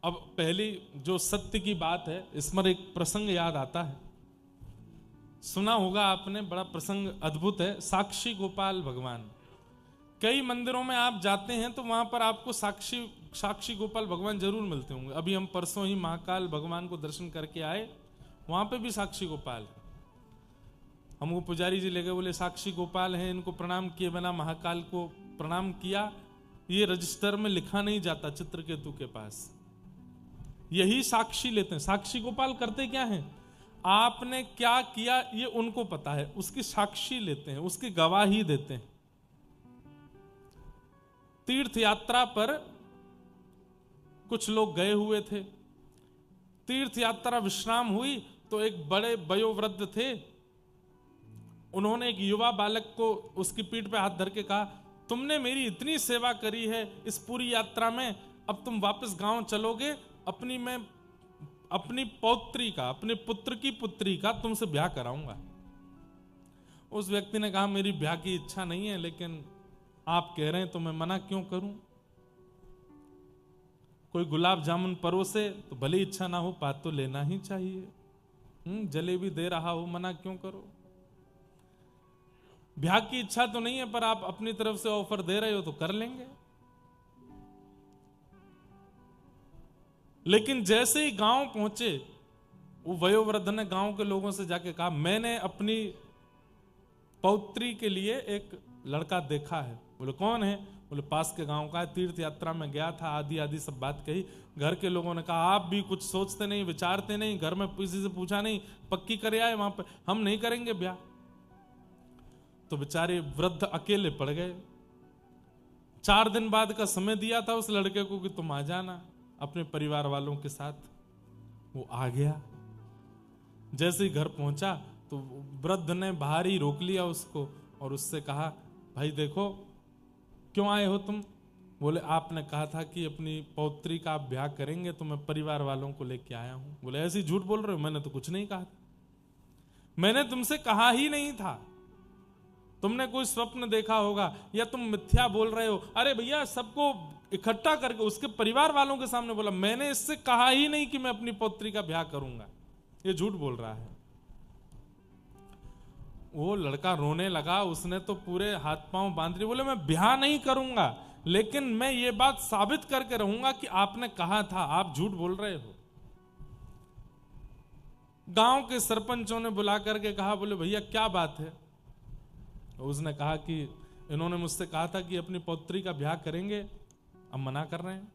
अब पहली जो सत्य की बात है, इसमें एक प्रसंग याद आता है, सुना होगा आपने, बड़ा प्रसंग अद्भुत है। साक्षी गोपाल भगवान, कई मंदिरों में आप जाते हैं तो वहां पर आपको साक्षी गोपाल भगवान जरूर मिलते होंगे। अभी हम परसों ही महाकाल भगवान को दर्शन करके आए, वहां पे भी साक्षी गोपाल है। हमको पुजारी जी ले गए, बोले साक्षी गोपाल हैं, इनको प्रणाम किए बिना महाकाल को प्रणाम किया, ये रजिस्टर में लिखा नहीं जाता चित्रकेतु के पास, यही साक्षी लेते हैं। साक्षी गोपाल करते क्या हैं, आपने क्या किया ये उनको पता है, उसकी साक्षी लेते हैं, उसकी गवाही देते हैं। तीर्थ यात्रा पर कुछ लोग गए हुए थे, तीर्थ यात्रा विश्राम हुई तो एक बड़े वयोवृद्ध थे, उन्होंने एक युवा बालक को उसकी पीठ पे हाथ धर के कहा, तुमने मेरी इतनी सेवा करी है इस पूरी यात्रा में, अब तुम वापस गांव चलोगे, अपनी पौत्री का, अपने पुत्र की पुत्री का तुमसे ब्याह कराऊंगा। उस व्यक्ति ने कहा, मेरी ब्याह की इच्छा नहीं है, लेकिन आप कह रहे हैं तो मैं मना क्यों करूं। कोई गुलाब जामुन परोसे तो भले इच्छा ना हो, पात तो लेना ही चाहिए। जलेबी दे रहा हो, मना क्यों करो। ब्याह की इच्छा तो नहीं है, पर आप अपनी तरफ से ऑफर दे रहे हो तो कर लेंगे। लेकिन जैसे ही गांव पहुंचे, वो वयोवृद्ध ने गांव के लोगों से जाके कहा, मैंने अपनी पौत्री के लिए एक लड़का देखा है। बोले कौन है, बोले पास के गांव का है, तीर्थ यात्रा में गया था, आदि आदि सब बात कही। घर के लोगों ने कहा, आप भी कुछ सोचते नहीं, विचारते नहीं, घर में किसी से पूछा नहीं, पक्की करे आए वहां पे, हम नहीं करेंगे ब्याह। तो बेचारे वृद्ध अकेले पड़ गए। 4 दिन बाद का समय दिया था उस लड़के को कि तुम आ जाना अपने परिवार वालों के साथ। वो आ गया। जैसे ही घर पहुंचा तो वृद्ध ने बाहर ही रोक लिया उसको और उससे कहा, भाई देखो, क्यों आए हो तुम। बोले आपने कहा था कि अपनी पौत्री का आप ब्याह करेंगे, तो मैं परिवार वालों को लेके आया हूं। बोले ऐसे ही झूठ बोल रहे हो, मैंने तो कुछ नहीं कहा, मैंने तुमसे कहा ही नहीं था, तुमने कोई स्वप्न देखा होगा या तुम मिथ्या बोल रहे हो। अरे भैया, सबको इकट्ठा करके उसके परिवार वालों के सामने बोला, मैंने इससे कहा ही नहीं कि मैं अपनी पौत्री का ब्याह करूंगा, ये झूठ बोल रहा है। वो लड़का रोने लगा, उसने तो पूरे हाथ पांव बांध लिए, बोले मैं ब्याह नहीं करूंगा, लेकिन मैं ये बात साबित करके रहूंगा कि आपने कहा था, आप झूठ बोल रहे हो। गांव के सरपंचों ने बुला करके कहा, बोले भैया क्या बात है। उसने कहा कि इन्होंने मुझसे कहा था कि अपनी पौत्री का ब्याह करेंगे, अब मना कर रहे हैं।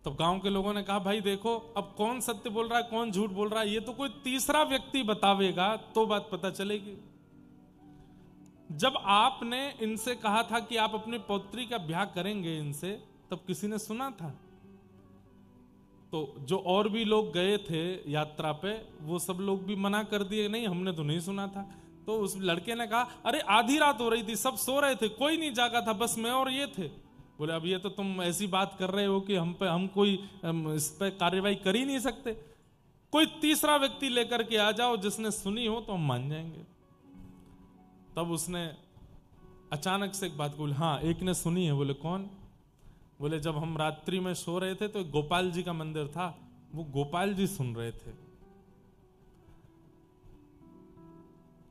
तो गांव के लोगों ने कहा, भाई देखो, अब कौन सत्य बोल रहा है, कौन झूठ बोल रहा है, ये तो कोई तीसरा व्यक्ति बतावेगा तो बात पता चलेगी। जब आपने इनसे कहा था कि आप अपनी पौत्री का ब्याह करेंगे इनसे, तब किसी ने सुना था। तो जो और भी लोग गए थे यात्रा पे, वो सब लोग भी मना कर दिए, नहीं हमने तो नहीं सुना था। तो उस लड़के ने कहा, अरे आधी रात हो रही थी, सब सो रहे थे, कोई नहीं जागा था, बस मैं और ये थे। बोले अब ये तो तुम ऐसी बात कर रहे हो कि हम कोई इस पे कार्रवाई कर ही नहीं सकते, कोई तीसरा व्यक्ति लेकर के आ जाओ जिसने सुनी हो तो हम मान जाएंगे। तब उसने अचानक से एक बात बोली, हाँ एक ने सुनी है। बोले कौन। बोले जब हम रात्रि में सो रहे थे तो गोपाल जी का मंदिर था, वो गोपाल जी सुन रहे थे।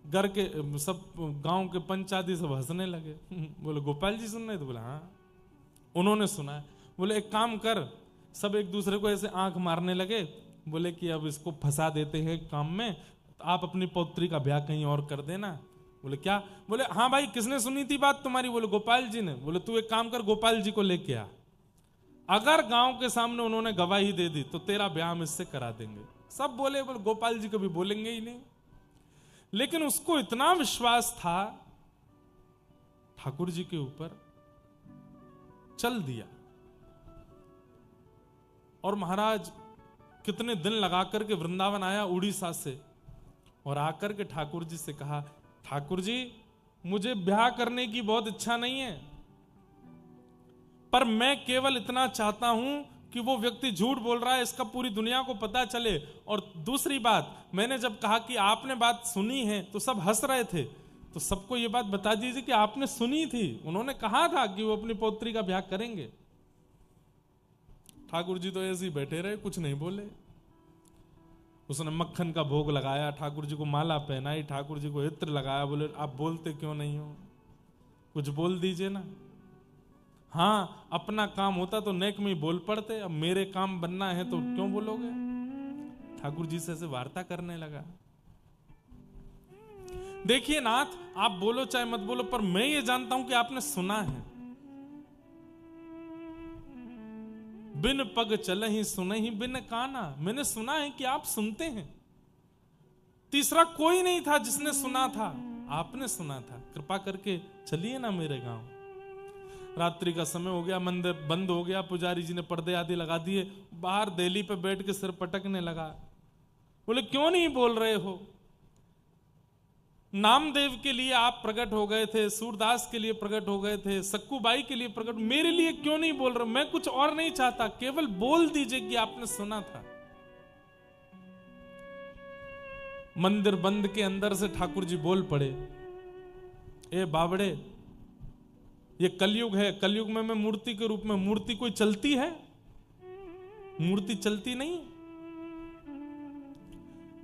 घर के सब गांव के पंचायती सब हंसने लगे। बोले गोपाल जी सुन रहे थे। बोले हाँ उन्होंने सुना है। बोले एक काम कर, सब एक दूसरे को ऐसे आंख मारने लगे। बोले कि अब इसको फंसा देते हैं काम में, आप अपनी पौत्री का ब्याह कहीं और कर देना। बोले क्या। बोले हाँ भाई, किसने सुनी थी बात तुम्हारी। बोले गोपाल जी ने। बोले तू एक काम कर, गोपाल जी को लेके आ, अगर गांव के सामने उन्होंने गवाही दे दी तो तेरा ब्याह हम इससे करा देंगे। सब बोले गोपाल जी कभी बोलेंगे ही नहीं। लेकिन उसको इतना विश्वास था ठाकुर जी के ऊपर, चल दिया। और महाराज कितने दिन लगा करके वृंदावन आया उड़ीसा से, और आकर के ठाकुर जी से कहा, ठाकुर जी मुझे ब्याह करने की बहुत इच्छा नहीं है, पर मैं केवल इतना चाहता हूं कि वो व्यक्ति झूठ बोल रहा है इसका पूरी दुनिया को पता चले। और दूसरी बात, मैंने जब कहा कि आपने बात सुनी है तो सब हंस रहे थे, तो सबको ये बात बता दीजिए कि आपने सुनी थी, उन्होंने कहा था कि वो अपनी पौत्री का ब्याह करेंगे। ठाकुर जी तो ऐसे ही बैठे रहे, कुछ नहीं बोले। उसने मक्खन का भोग लगाया, ठाकुर जी को माला पहनाई, ठाकुर जी को इत्र लगाया। बोले आप बोलते क्यों नहीं हो, कुछ बोल दीजिए ना। हाँ, अपना काम होता तो नेक में ही बोल पड़ते, अब मेरे काम बनना है तो क्यों बोलोगे। ठाकुर जी से ऐसे वार्ता करने लगा। देखिए नाथ, आप बोलो चाहे मत बोलो, पर मैं ये जानता हूं कि आपने सुना है। बिन पग चले ही सुने ही बिन काना, मैंने सुना है कि आप सुनते हैं। तीसरा कोई नहीं था जिसने सुना था, आपने सुना था। कृपा करके चलिए ना मेरे गांव। रात्रि का समय हो गया, मंदिर बंद हो गया, पुजारी जी ने पर्दे आदि लगा दिए। बाहर देली पे बैठ के सिर पटकने लगा। बोले क्यों नहीं बोल रहे हो? नामदेव के लिए आप प्रकट हो गए थे, सूरदास के लिए प्रकट हो गए थे, सक्कूबाई के लिए प्रकट, मेरे लिए क्यों नहीं बोल रहे? मैं कुछ और नहीं चाहता, केवल बोल दीजिए कि आपने सुना था। मंदिर बंद के अंदर से ठाकुर जी बोल पड़े, ए बावड़े, ये कलयुग है, कलयुग में मैं मूर्ति के रूप में, मूर्ति कोई चलती है? मूर्ति चलती नहीं।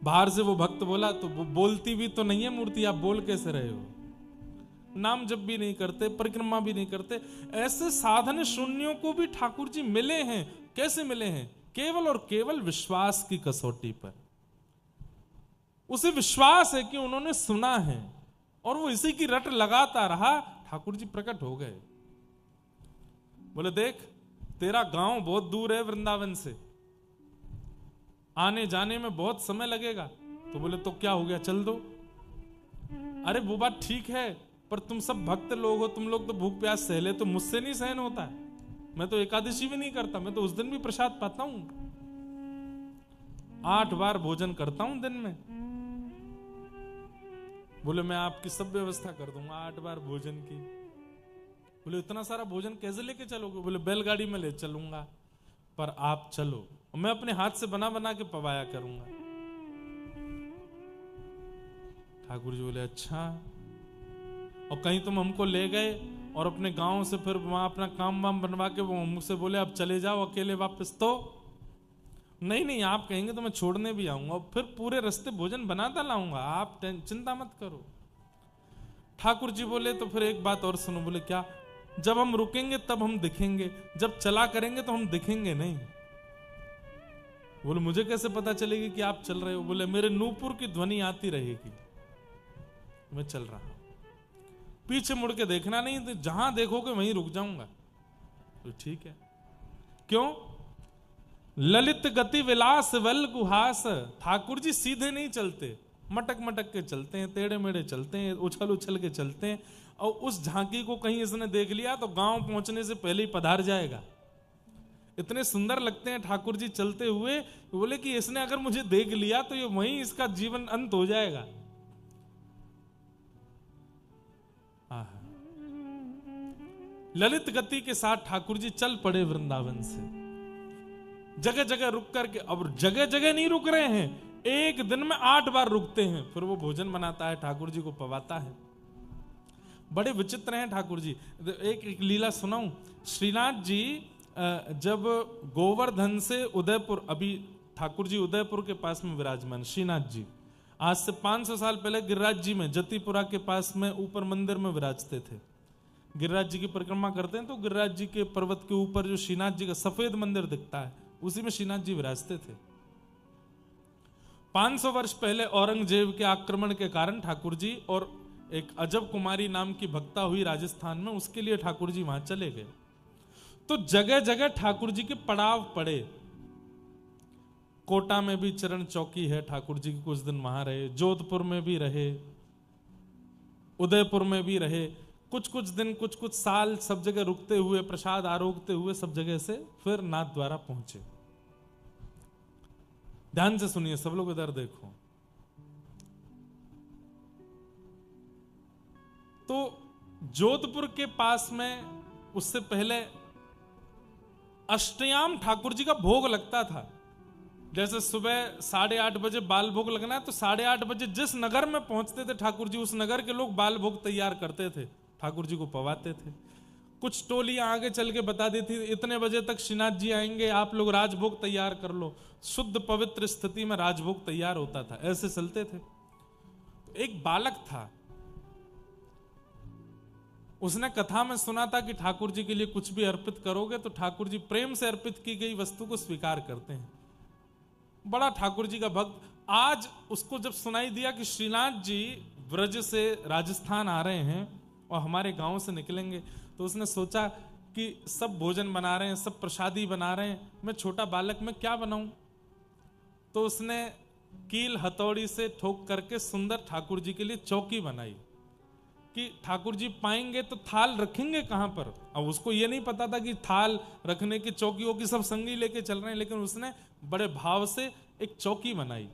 बाहर से वो भक्त बोला, तो वो बोलती भी तो नहीं है मूर्ति, आप बोल कैसे रहे हो? नाम जप भी नहीं करते, परिक्रमा भी नहीं करते। ऐसे साधन शून्यों को भी ठाकुर जी मिले हैं। कैसे मिले हैं? केवल और केवल विश्वास की कसौटी पर। उसे विश्वास है कि उन्होंने सुना है और वो इसी की रट लगाता रहा। ठाकुर जी प्रकट हो गए। बोले देख, तेरा गांव बहुत दूर है वृंदावन से, आने जाने में बहुत समय लगेगा। तो बोले तो क्या हो गया, चल दो। अरे वो बात ठीक है, पर तुम सब भक्त लोग हो, तुम लोग तो भूख प्यास सह ले, तो मुझसे नहीं सहन होता है। मैं तो एकादशी भी नहीं करता, मैं तो उस दिन भी प्रसाद पाता हूं, 8 बार भोजन करता हूं दिन में। बोले मैं आपकी सब व्यवस्था कर दूंगा 8 बार भोजन की। बोले इतना सारा भोजन कैसे लेके चलोगे? बोले बैलगाड़ी में ले चलूंगा, पर आप चलो, मैं अपने हाथ से बना बना के पवाया करूंगा। ठाकुर जी बोले अच्छा। और कहीं तुम हमको ले गए और अपने गांव से फिर वहां अपना काम वाम बनवा के वो मुझसे बोले अब चले जाओ अकेले वापस, तो नहीं नहीं, आप कहेंगे तो मैं छोड़ने भी आऊंगा और फिर पूरे रास्ते भोजन बनाता लाऊंगा, आप चिंता मत करो। ठाकुर जी बोले तो फिर एक बात और सुनो। बोले क्या? जब हम रुकेंगे तब हम दिखेंगे, जब चला करेंगे तो हम दिखेंगे नहीं। बोले मुझे कैसे पता चलेगी कि आप चल रहे हो? बोले मेरे नूपुर की ध्वनि आती रहेगी, मैं चल रहा हूं, पीछे मुड़ के देखना नहीं, तो जहां देखोगे वहीं रुक जाऊंगा। तो ठीक है। क्यों? ललित गति विलास वल गुहास। ठाकुर जी सीधे नहीं चलते, मटक मटक के चलते हैं, टेढ़े मेढ़े चलते हैं, उछल उछल के चलते हैं। और उस झांकी को कहीं इसने देख लिया तो गांव पहुंचने से पहले ही पधार जाएगा। इतने सुंदर लगते हैं ठाकुर जी चलते हुए। बोले कि इसने अगर मुझे देख लिया तो ये वहीं इसका जीवन अंत हो जाएगा। ललित गति के साथ ठाकुर जी चल पड़े वृंदावन से, जगह जगह रुक करके। अब जगह जगह नहीं रुक रहे हैं, एक दिन में 8 बार रुकते हैं। फिर वो भोजन बनाता है, ठाकुर जी को पवाता है। बड़े विचित्र हैं ठाकुर जी। एक लीला सुनाऊं। श्रीनाथ जी जब गोवर्धन से उदयपुर, अभी ठाकुर जी उदयपुर के पास में विराजमान, श्रीनाथ जी आज से 500 साल पहले गिरिराज जी में जतिपुरा के पास में ऊपर मंदिर में विराजते थे। गिरिराज जी की परिक्रमा करते हैं तो गिरिराज जी के पर्वत के ऊपर जो श्रीनाथ जी का सफेद मंदिर दिखता है, उसी में श्रीनाथ जी विराजते थे। 500 वर्ष पहले औरंगजेब के आक्रमण के कारण ठाकुर जी और एक अजब कुमारी नाम की भक्ता हुई राजस्थान में, उसके लिए ठाकुर जी वहां चले गए। तो जगह जगह ठाकुर जी के पड़ाव पड़े। कोटा में भी चरण चौकी है, ठाकुर जी की कुछ दिन वहां रहे। जोधपुर में भी रहे, उदयपुर में भी रहे। कुछ कुछ दिन, कुछ कुछ साल सब जगह रुकते हुए, प्रसाद आरोगते हुए सब जगह से फिर नाथ द्वारा पहुंचे। ध्यान से सुनिए सब लोग, इधर देखो। तो जोधपुर के पास में उससे पहले अष्टयाम ठाकुर जी का भोग लगता था। जैसे सुबह 8:30 बजे बाल भोग लगना है, तो 8:30 बजे जिस नगर में पहुंचते थे ठाकुर जी, उस नगर के लोग बाल भोग तैयार करते थे, ठाकुर जी को पवाते थे। कुछ टोलियां आगे चल के बता देती थी इतने बजे तक श्रीनाथ जी आएंगे, आप लोग राजभोग तैयार कर लो। शुद्ध पवित्र स्थिति में राजभोग तैयार होता था, ऐसे चलते थे। एक बालक था, उसने कथा में सुना था कि ठाकुर जी के लिए कुछ भी अर्पित करोगे तो ठाकुर जी प्रेम से अर्पित की गई वस्तु को स्वीकार करते हैं। बड़ा ठाकुर जी का भक्त। आज उसको जब सुनाई दिया कि श्रीनाथ जी ब्रज से राजस्थान आ रहे हैं और हमारे गांव से निकलेंगे, तो उसने सोचा कि सब भोजन बना रहे हैं, सब प्रसादी बना रहे हैं, मैं छोटा बालक में क्या बनाऊं। तो उसने कील हथौड़ी से ठोक करके सुंदर ठाकुर जी के लिए चौकी बनाई कि ठाकुर जी पाएंगे तो थाल रखेंगे कहां पर। अब उसको ये नहीं पता था कि थाल रखने की चौकी हो कि सब संगी लेके चल रहे हैं, लेकिन उसने बड़े भाव से एक चौकी बनाई।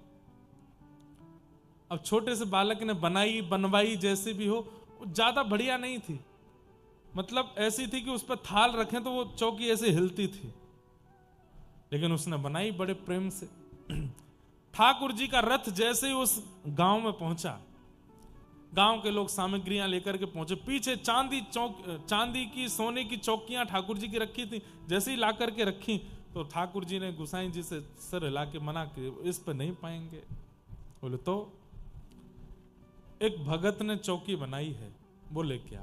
अब छोटे से बालक ने बनाई बनवाई जैसे भी हो, ज्यादा बढ़िया नहीं थी, मतलब ऐसी थी कि उस पर थाल रखें तो वो चौकी ऐसे हिलती थी, लेकिन उसने बनाई बड़े प्रेम से। ठाकुर जी का रथ जैसे ही उस गांव में पहुंचा, गांव के लोग सामग्रियां लेकर के पहुंचे। पीछे चांदी की सोने की चौकियां ठाकुर जी की रखी थी, जैसे ही ला करके रखी तो ठाकुर जी ने गुसाई जी से सर हिला के मना कि इस पे नहीं पाएंगे। बोले तो एक भगत ने चौकी बनाई है, बोले क्या?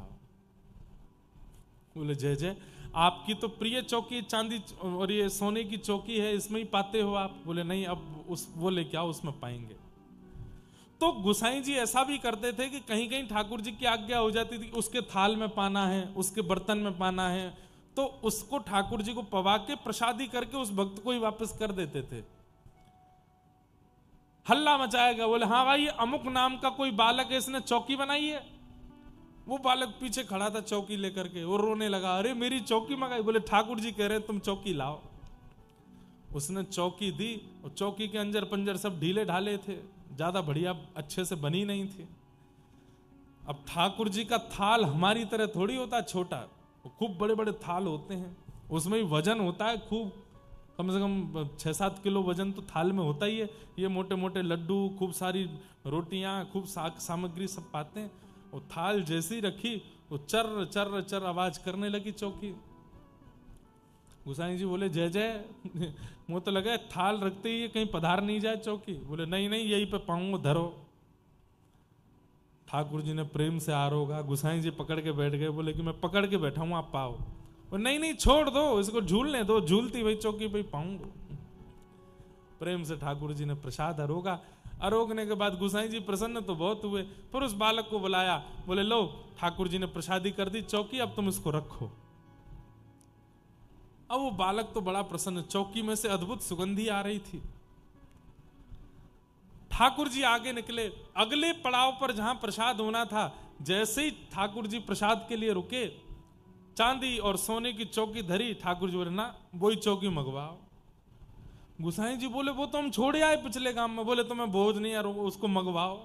बोले जय जय, आपकी तो प्रिय चौकी चांदी और ये सोने की चौकी है, इसमें ही पाते हो आप? बोले नहीं, अब वो लेके आओ, उसमें पाएंगे। तो गुसाई जी ऐसा भी करते थे कि कहीं कहीं ठाकुर जी की आज्ञा हो जाती थी, उसके थाल में पाना है, उसके बर्तन में पाना है, तो उसको ठाकुर जी को पवा के प्रसादी करके उस भक्त को ही वापस कर देते थे। हल्ला मचाएगा, बोले हाँ भाई, अमुक नाम का कोई बालक है, इसने चौकी बनाई है। वो बालक पीछे खड़ा था चौकी लेकर के, वो रोने लगा, अरे मेरी चौकी मंगाई। बोले ठाकुर जी कह रहे हैं तुम चौकी लाओ। उसने चौकी दी, और चौकी के अंजर पंजर सब ढीले ढाले थे, ज्यादा बढ़िया अच्छे से बनी नहीं थी। अब ठाकुर जी का थाल हमारी तरह थोड़ी होता छोटा, खूब बड़े बड़े थाल होते हैं, उसमें भी वजन होता है खूब, कम से कम 6-7 किलो वजन तो थाल में होता ही है। ये मोटे मोटे लड्डू, खूब सारी रोटियां, खूब सामग्री सब पाते हैं। और थाल जैसी रखी, वो चर चर चर आवाज करने लगी चौकी। गुसाई जी बोले जय जय, मुझे तो लगा थाल रखते ही कहीं पधार नहीं जाए चौकी। बोले नहीं नहीं, यहीं पे पाऊंगा, धरो। ठाकुर जी ने प्रेम से आरोगा, गुसाई जी पकड़ के बैठ गए, बोले कि मैं पकड़ के बैठा हूं, आप पाओ। बोले नहीं नहीं, छोड़ दो इसको, झूलने दो, झूलती वही चौकी पे पाऊंगा। प्रेम से ठाकुर जी ने प्रसाद अरोगा। अरोगने के बाद गुसाई जी प्रसन्न तो बहुत हुए, फिर उस बालक को बुलाया, बोले लो ठाकुर जी ने प्रसादी कर दी चौकी, अब तुम इसको रखो। अब वो बालक तो बड़ा प्रसन्न, चौकी में से अद्भुत सुगंधी आ रही थी। ठाकुर जी आगे निकले, अगले पड़ाव पर जहां प्रसाद होना था, जैसे ही ठाकुर जी प्रसाद के लिए रुके, चांदी और सोने की चौकी धरी। ठाकुर जी बोले ना, वही चौकी मंगवाओ। गुसाई जी बोले वो तो हम छोड़े आए पिछले काम में। बोले तो मैं बोझ नहीं यार, उसको मंगवाओ।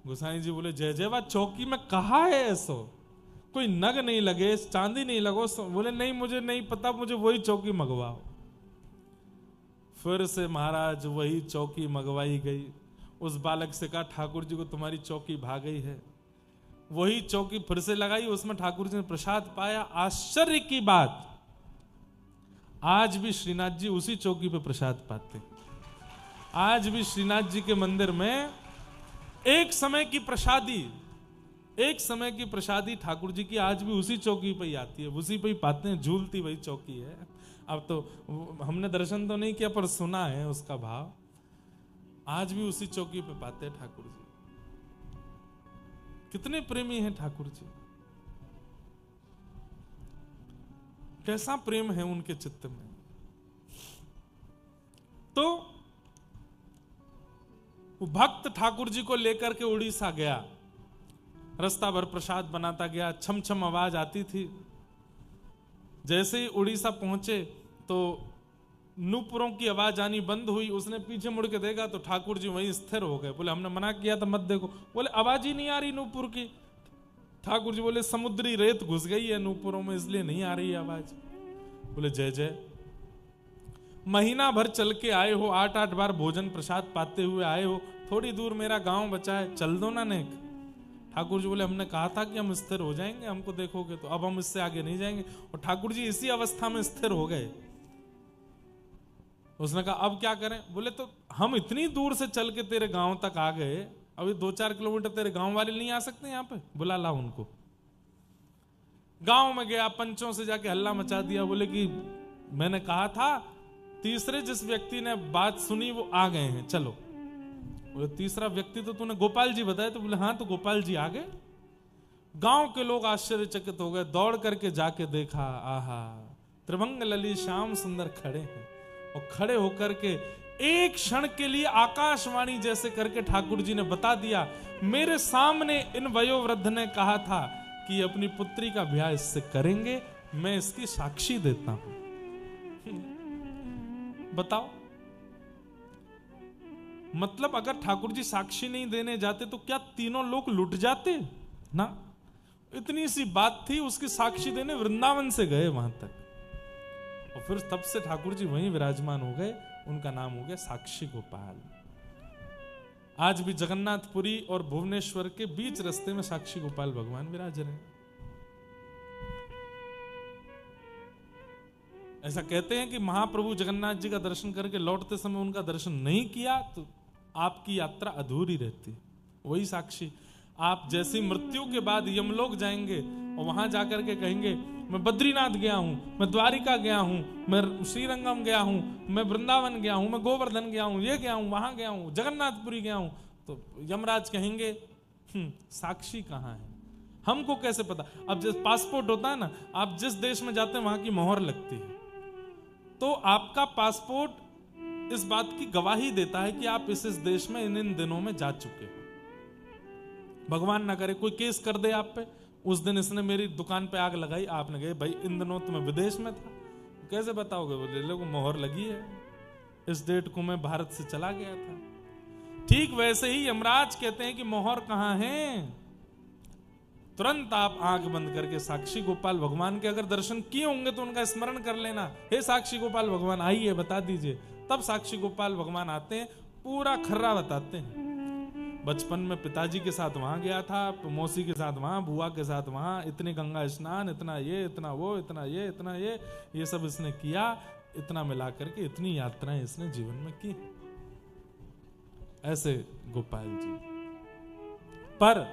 गुसाई जी बोले जय जय, वह चौकी में कहा है ऐसो, कोई नग नहीं लगे, चांदी नहीं लगो। बोले नहीं, मुझे नहीं पता, मुझे वही चौकी मंगवाओ। फिर से महाराज वही चौकी मंगवाई गई। उस बालक से कहा ठाकुर जी को तुम्हारी चौकी भाग गई है। वही चौकी फिर से लगाई, उसमें ठाकुर जी ने प्रसाद पाया। आश्चर्य की बात, आज भी श्रीनाथ जी उसी चौकी पे प्रसाद पाते। आज भी श्रीनाथ जी के मंदिर में एक समय की प्रसादी ठाकुर जी की आज भी उसी चौकी पे ही आती है, उसी पे ही पाते हैं, झूलती वही चौकी है। अब तो हमने दर्शन तो नहीं किया, पर सुना है उसका भाव। आज भी उसी चौकी पे पाते हैं ठाकुर जी। कितने प्रेमी हैं ठाकुर जी, कैसा प्रेम है उनके चित्त में। तो वो भक्त ठाकुर जी को लेकर के उड़ीसा गया, रास्ता भर प्रसाद बनाता गया, छम छम आवाज आती थी। जैसे ही उड़ीसा पहुंचे तो नूपुरों की आवाज आनी बंद हुई। उसने पीछे मुड़ के देखा तो ठाकुर जी वहीं स्थिर हो गए। बोले हमने मना किया था मत देखो। बोले आवाज ही नहीं आ रही नूपुर की। ठाकुर जी बोले समुद्री रेत घुस गई है नूपुरों में, इसलिए नहीं आ रही आवाज। बोले जय जय। महीना भर चल के आए हो, 8-8 बार भोजन प्रसाद पाते हुए आए हो, थोड़ी दूर मेरा गांव बचा है, चल दो ना नेक। ठाकुर जी बोले हमने कहा था कि हम स्थिर हो जाएंगे, हमको देखोगे तो, अब हम इससे आगे नहीं जाएंगे। और ठाकुर जी इसी अवस्था में स्थिर हो गए। उसने कहा अब क्या करें? बोले तो हम इतनी दूर से चल के तेरे गांव तक आ गए, अभी 2-4 किलोमीटर तेरे गांव वाले नहीं आ सकते यहाँ पे? बुला ला उनको। गांव में गया, पंचों से जाके हल्ला मचा दिया, बोले कि मैंने कहा था, तीसरे जिस व्यक्ति ने बात सुनी वो आ गए हैं, चलो। बोले तीसरा व्यक्ति तो तूने गोपाल जी बताया? तो बोले हाँ, तो गोपाल जी आ गए। गांव के लोग आश्चर्यचकित हो गए, दौड़ करके जाके देखा, आहा त्रिभंग ललित श्याम सुंदर खड़े हैं। और खड़े होकर के एक क्षण के लिए आकाशवाणी जैसे करके ठाकुर जी ने बता दिया, मेरे सामने इन वयोवृद्ध ने कहा था कि अपनी पुत्री का ब्याह इससे करेंगे, मैं इसकी साक्षी देता हूं। बताओ, मतलब अगर ठाकुर जी साक्षी नहीं देने जाते तो क्या तीनों लोग लुट जाते ना? इतनी सी बात थी, उसकी साक्षी देने वृंदावन से गए वहां तक, और फिर तब से ठाकुर जी वहीं विराजमान हो गए। उनका नाम हो गया साक्षी गोपाल। आज भी जगन्नाथपुरी और भुवनेश्वर के बीच रास्ते में साक्षी गोपाल भगवान विराज रहे हैं। ऐसा कहते हैं कि महाप्रभु जगन्नाथ जी का दर्शन करके लौटते समय उनका दर्शन नहीं किया तो आपकी यात्रा अधूरी रहती। वही साक्षी, आप जैसी मृत्यु के बाद यमलोक जाएंगे और वहां जाकर के कहेंगे मैं बद्रीनाथ गया हूं, मैं द्वारिका गया हूं, मैं श्रीरंगम गया हूं, मैं वृंदावन गया हूं, मैं गोवर्धन गया हूं, ये गया हूं, वहां गया हूं, जगन्नाथपुरी गया हूं, तो यमराज कहेंगे साक्षी कहां है? हमको कैसे पता? अब जैसे पासपोर्ट होता है ना, आप जिस देश में जाते हैं वहां की मोहर लगती है, तो आपका पासपोर्ट इस बात की गवाही देता है कि आप इस देश में इन दिनों में जा चुके हो। भगवान ना करे कोई केस कर दे आप पे, उस दिन इसने मेरी दुकान पे आग लगाई, आपने कहे भाई इन दिनों तो मैं विदेश में था, कैसे बताओगे? बोले लोग मोहर लगी है, इस डेट को मैं भारत से चला गया था। ठीक वैसे ही यमराज कहते हैं कि मोहर कहां है? तुरंत आप आंख बंद करके साक्षी गोपाल भगवान के अगर दर्शन किए होंगे तो उनका स्मरण कर लेना, हे साक्षी गोपाल भगवान आइए बता दीजिए। तब साक्षी गोपाल भगवान आते हैं, पूरा खर्रा बताते हैं। बचपन में पिताजी के साथ वहां गया था, मौसी के साथ वहां, बुआ के साथ वहां, इतने गंगा स्नान, इतना ये, इतना वो, इतना ये सब इसने किया, इतना मिला करके इतनी यात्राएं इसने जीवन में की। ऐसे गोपाल जी। पर